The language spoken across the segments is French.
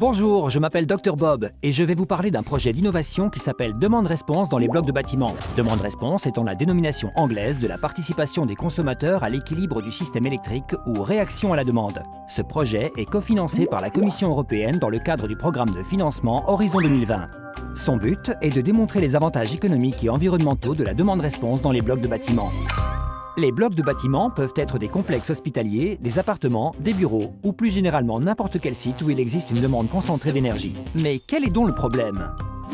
Bonjour, je m'appelle Dr Bob et je vais vous parler d'un projet d'innovation qui s'appelle Demande-Réponse dans les blocs de bâtiments. Demande-Réponse étant la dénomination anglaise de la participation des consommateurs à l'équilibre du système électrique ou réaction à la demande. Ce projet est cofinancé par la Commission européenne dans le cadre du programme de financement Horizon 2020. Son but est de démontrer les avantages économiques et environnementaux de la demande-réponse dans les blocs de bâtiments. Les blocs de bâtiments peuvent être des complexes hospitaliers, des appartements, des bureaux ou plus généralement n'importe quel site où il existe une demande concentrée d'énergie. Mais quel est donc le problème?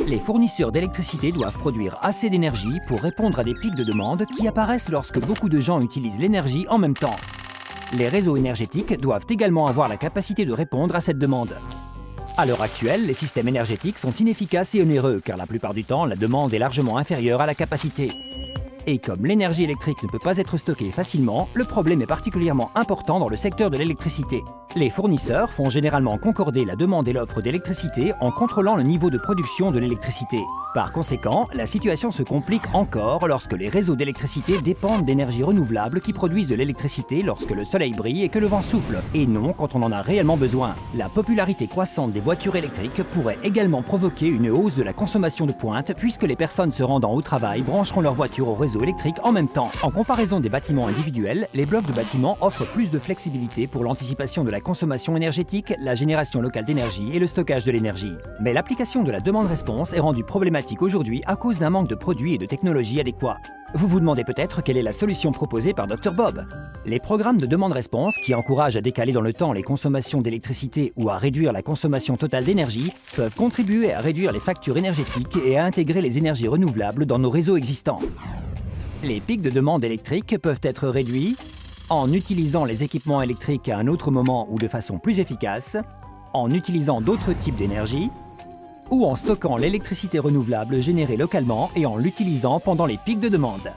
Les fournisseurs d'électricité doivent produire assez d'énergie pour répondre à des pics de demande qui apparaissent lorsque beaucoup de gens utilisent l'énergie en même temps. Les réseaux énergétiques doivent également avoir la capacité de répondre à cette demande. À l'heure actuelle, les systèmes énergétiques sont inefficaces et onéreux car la plupart du temps, la demande est largement inférieure à la capacité. Et comme l'énergie électrique ne peut pas être stockée facilement, le problème est particulièrement important dans le secteur de l'électricité. Les fournisseurs font généralement concorder la demande et l'offre d'électricité en contrôlant le niveau de production de l'électricité. Par conséquent, la situation se complique encore lorsque les réseaux d'électricité dépendent d'énergies renouvelables qui produisent de l'électricité lorsque le soleil brille et que le vent souffle, et non quand on en a réellement besoin. La popularité croissante des voitures électriques pourrait également provoquer une hausse de la consommation de pointe puisque les personnes se rendant au travail brancheront leur voiture au réseau électrique en même temps. En comparaison des bâtiments individuels, les blocs de bâtiments offrent plus de flexibilité pour l'anticipation de la consommation énergétique, la génération locale d'énergie et le stockage de l'énergie. Mais l'application de la demande-réponse est rendue problématique aujourd'hui à cause d'un manque de produits et de technologies adéquats. Vous vous demandez peut-être quelle est la solution proposée par Dr Bob. Les programmes de demande-réponse qui encouragent à décaler dans le temps les consommations d'électricité ou à réduire la consommation totale d'énergie peuvent contribuer à réduire les factures énergétiques et à intégrer les énergies renouvelables dans nos réseaux existants. Les pics de demande électrique peuvent être réduits en utilisant les équipements électriques à un autre moment ou de façon plus efficace, en utilisant d'autres types d'énergie, ou en stockant l'électricité renouvelable générée localement et en l'utilisant pendant les pics de demande.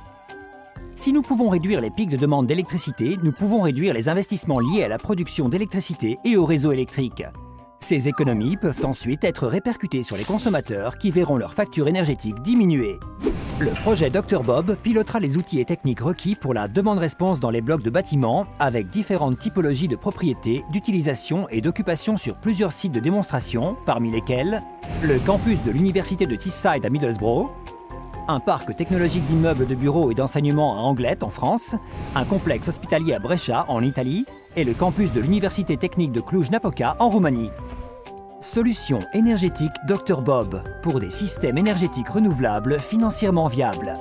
Si nous pouvons réduire les pics de demande d'électricité, nous pouvons réduire les investissements liés à la production d'électricité et au réseau électrique. Ces économies peuvent ensuite être répercutées sur les consommateurs qui verront leur facture énergétique diminuer. Le projet Dr Bob pilotera les outils et techniques requis pour la demande-réponse dans les blocs de bâtiments avec différentes typologies de propriétés, d'utilisation et d'occupation sur plusieurs sites de démonstration, parmi lesquels le campus de l'université de Teesside à Middlesbrough, un parc technologique d'immeubles de bureaux et d'enseignement à Anglet en France, un complexe hospitalier à Brescia en Italie et le campus de l'université technique de Cluj-Napoca en Roumanie. Solution énergétique Dr Bob pour des systèmes énergétiques renouvelables financièrement viables.